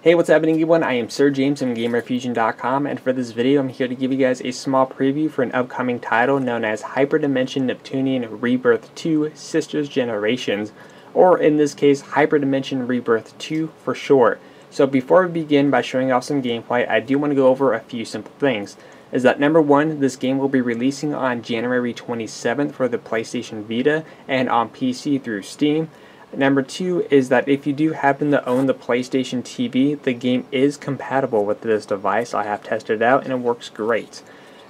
Hey, what's happening everyone? I am Sir James from Gamerfuzion.com, and for this video I'm here to give you guys a small preview for an upcoming title known as Hyperdimension Neptunia Rebirth 2 Sisters Generations, or in this case Hyperdimension Rebirth 2 for short. So before we begin by showing off some gameplay, I do want to go over a few simple things. Is that number one, this game will be releasing on January 27th for the PlayStation Vita and on PC through Steam. Number two is that if you do happen to own the PlayStation TV, the game is compatible with this device. I have tested it out and it works great.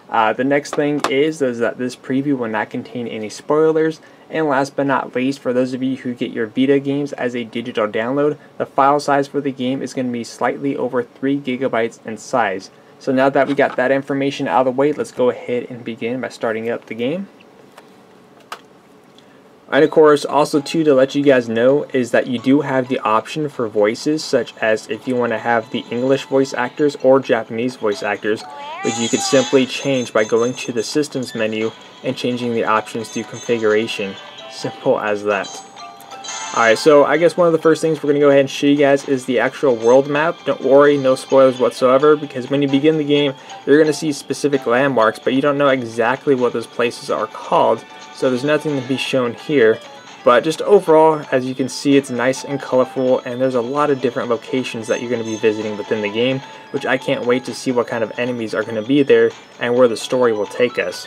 The next thing is that this preview will not contain any spoilers. And last but not least, for those of you who get your Vita games as a digital download, the file size for the game is going to be slightly over 3 GB in size. So now that we got that information out of the way, let's go ahead and begin by starting up the game. And of course, also too, to let you guys know is that you do have the option for voices, such as if you want to have the English voice actors or Japanese voice actors, which you could simply change by going to the systems menu and changing the options to configuration. Simple as that. Alright, so I guess one of the first things we're going to go ahead and show you guys is the actual world map. Don't worry, no spoilers whatsoever, because when you begin the game, you're going to see specific landmarks, but you don't know exactly what those places are called. So there's nothing to be shown here, but just overall, as you can see, it's nice and colorful, and there's a lot of different locations that you're going to be visiting within the game, which I can't wait to see what kind of enemies are going to be there and where the story will take us.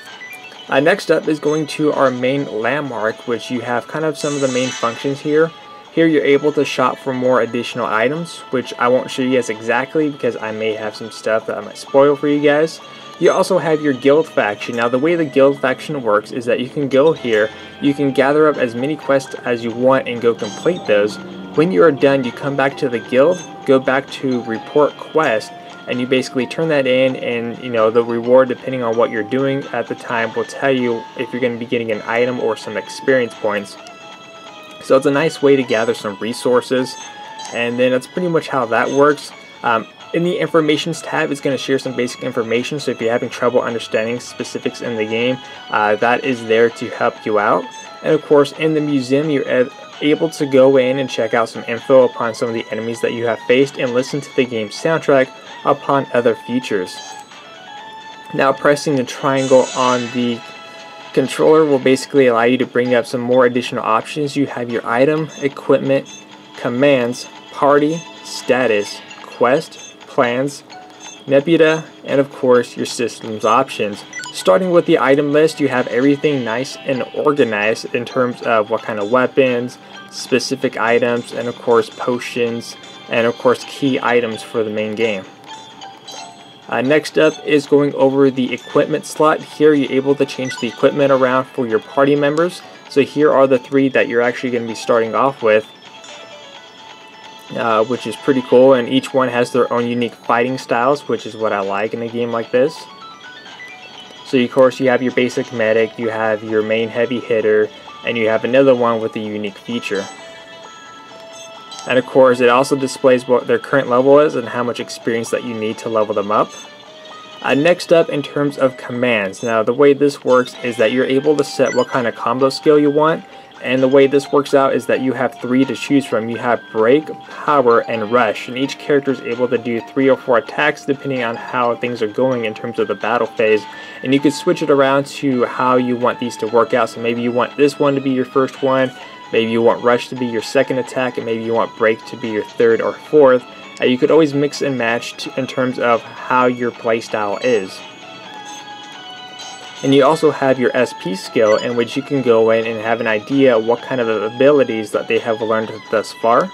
Next up is going to our main landmark, which you have kind of some of the main functions here. Here you're able to shop for more additional items, which I won't show you guys exactly because I may have some stuff that I might spoil for you guys. You also have your guild faction. Now the way the guild faction works is that you can go here, you can gather up as many quests as you want and go complete those. When you are done, you come back to the guild, go back to report quest, and you basically turn that in, and the reward, depending on what you're doing at the time, will tell you if you're going to be getting an item or some experience points. So it's a nice way to gather some resources, and then that's pretty much how that works. In the informations tab, it's going to share some basic information, so if you're having trouble understanding specifics in the game, that is there to help you out. And of course, in the museum, you're able to go in and check out some info upon some of the enemies that you have faced and listen to the game's soundtrack upon other features. Now pressing the triangle on the controller will basically allow you to bring up some more additional options. You have your item, equipment, commands, party, status, quest, plans, nebula, and of course your systems options. Starting with the item list, you have everything nice and organized in terms of what kind of weapons, specific items, and of course potions, and of course key items for the main game. Next up is going over the equipment slot. Here you're able to change the equipment around for your party members. So here are the three that you're actually going to be starting off with, which is pretty cool, and each one has their own unique fighting styles, which is what I like in a game like this. So of course you have your basic medic, you have your main heavy hitter, and you have another one with a unique feature. And of course it also displays what their current level is and how much experience that you need to level them up. Next up, in terms of commands, now the way this works is that you're able to set what kind of combo skill you want, and the way this works out is that you have 3 to choose from. You have break, power, and rush, and each character is able to do 3 or 4 attacks depending on how things are going in terms of the battle phase, and you can switch it around to how you want these to work out. So maybe you want this one to be your first one, maybe you want rush to be your second attack, and maybe you want break to be your third or fourth. You could always mix and match in terms of how your playstyle is. And you also have your SP skill, in which you can go in and have an idea of what kind of abilities that they have learned thus far.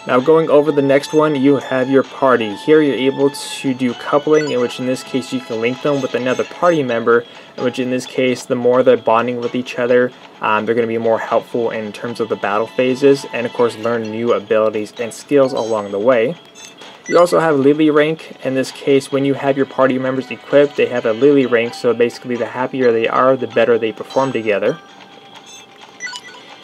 Now going over the next one, you have your party. Here you're able to do coupling, in which in this case you can link them with another party member, in which in this case the more they're bonding with each other, they're going to be more helpful in terms of the battle phases, and of course learn new abilities and skills along the way. You also have Lily rank. In this case, when you have your party members equipped, they have a Lily rank, so basically the happier they are, the better they perform together.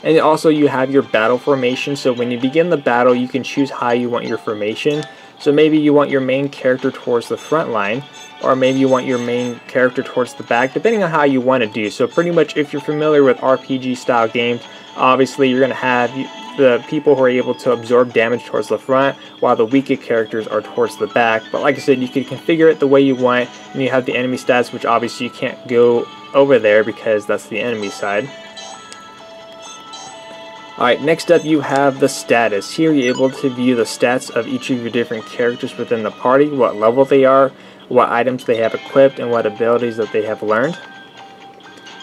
And also you have your battle formation, so when you begin the battle you can choose how you want your formation. So maybe you want your main character towards the front line, or maybe you want your main character towards the back, depending on how you want to do. So pretty much if you're familiar with RPG style games, obviously you're going to have the people who are able to absorb damage towards the front, while the weaker characters are towards the back. But like I said, you can configure it the way you want, and you have the enemy stats, which obviously you can't go over there because that's the enemy side. Alright, next up you have the status. Here you're able to view the stats of each of your different characters within the party, what level they are, what items they have equipped, and what abilities that they have learned.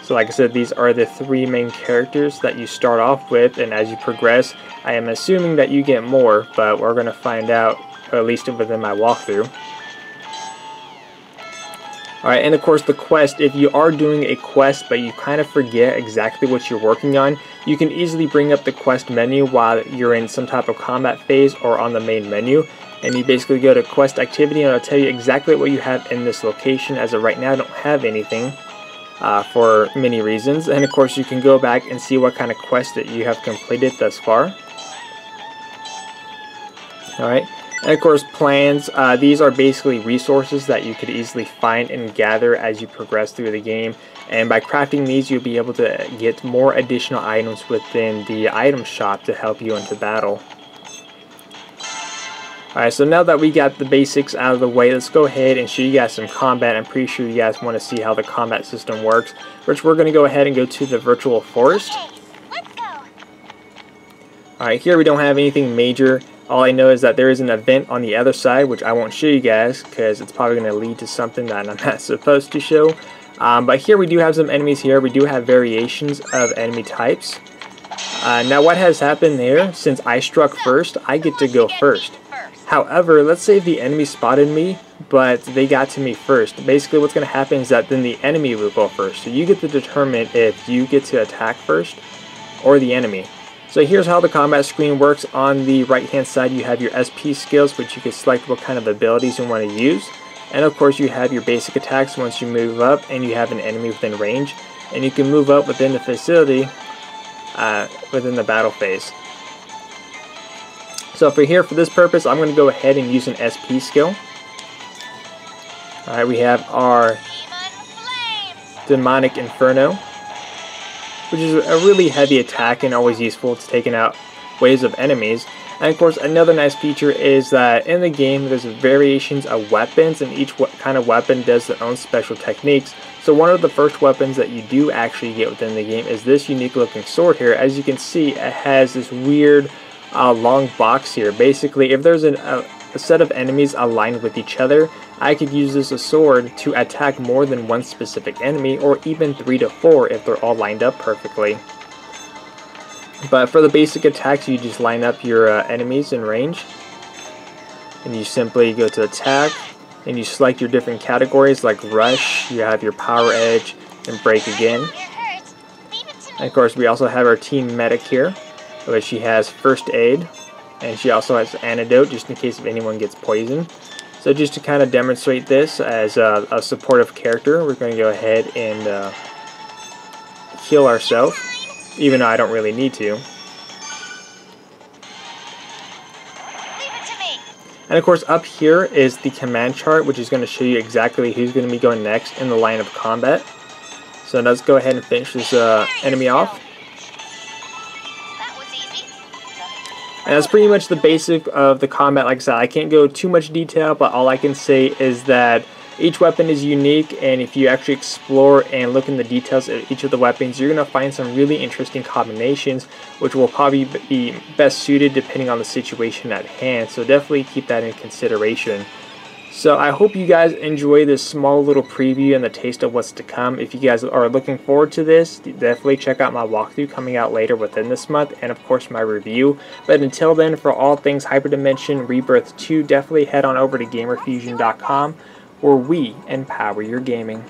So like I said, these are the three main characters that you start off with, and as you progress, I am assuming that you get more, but we're going to find out, or at least within my walkthrough. Alright, and of course the quest, if you are doing a quest but you kind of forget exactly what you're working on, you can easily bring up the quest menu while you're in some type of combat phase or on the main menu, and you basically go to quest activity and it'll tell you exactly what you have in this location. As of right now I don't have anything. For many reasons, and of course you can go back and see what kind of quest that you have completed thus far. Alright, and of course plans, these are basically resources that you could easily find and gather as you progress through the game, and by crafting these you'll be able to get more additional items within the item shop to help you into battle. Alright, so now that we got the basics out of the way, let's go ahead and show you guys some combat. I'm pretty sure you guys want to see how the combat system works, which we're going to go ahead and go to the virtual forest. Alright, here we don't have anything major. All I know is that there is an event on the other side, which I won't show you guys because it's probably going to lead to something that I'm not supposed to show. But here we do have some enemies here. We do have variations of enemy types. Now what has happened there, since I struck first, I get to go first. However, let's say the enemy spotted me, but they got to me first. Basically what's going to happen is that then the enemy will go first. So you get to determine if you get to attack first or the enemy. So here's how the combat screen works. On the right hand side you have your SP skills, which you can select what kind of abilities you want to use. And of course you have your basic attacks once you move up and you have an enemy within range. And you can move up within the facility, within the battle phase. So for here, for this purpose, I'm going to go ahead and use an SP skill. Alright, we have our Demonic Inferno, which is a really heavy attack and always useful to taking out waves of enemies. And of course, another nice feature is that in the game, there's variations of weapons, and each kind of weapon does their own special techniques. So one of the first weapons that you do actually get within the game is this unique looking sword here. As you can see, it has this weird long box here. Basically, if there's a set of enemies aligned with each other, I could use this as a sword to attack more than one specific enemy, or even 3 to 4 if they're all lined up perfectly. But for the basic attacks, you just line up your enemies in range, and you simply go to attack, and you select your different categories like rush, you have your power edge, and break again. And of course, we also have our team medic here, which she has first aid, and she also has antidote just in case if anyone gets poisoned. So just to kind of demonstrate this as a supportive character, we're going to go ahead and heal ourselves, even though I don't really need to. And of course up here is the command chart, which is going to show you exactly who's going to be going next in the line of combat. So let's go ahead and finish this enemy off. And that's pretty much the basic of the combat. Like I said, I can't go too much detail, but all I can say is that each weapon is unique, and if you actually explore and look in the details of each of the weapons, you're going to find some really interesting combinations, which will probably be best suited depending on the situation at hand. So definitely keep that in consideration. So I hope you guys enjoy this small little preview and the taste of what's to come. If you guys are looking forward to this, definitely check out my walkthrough coming out later within this month, and of course my review. But until then, for all things Hyperdimension Rebirth 2, definitely head on over to Gamerfuzion.com, where we empower your gaming.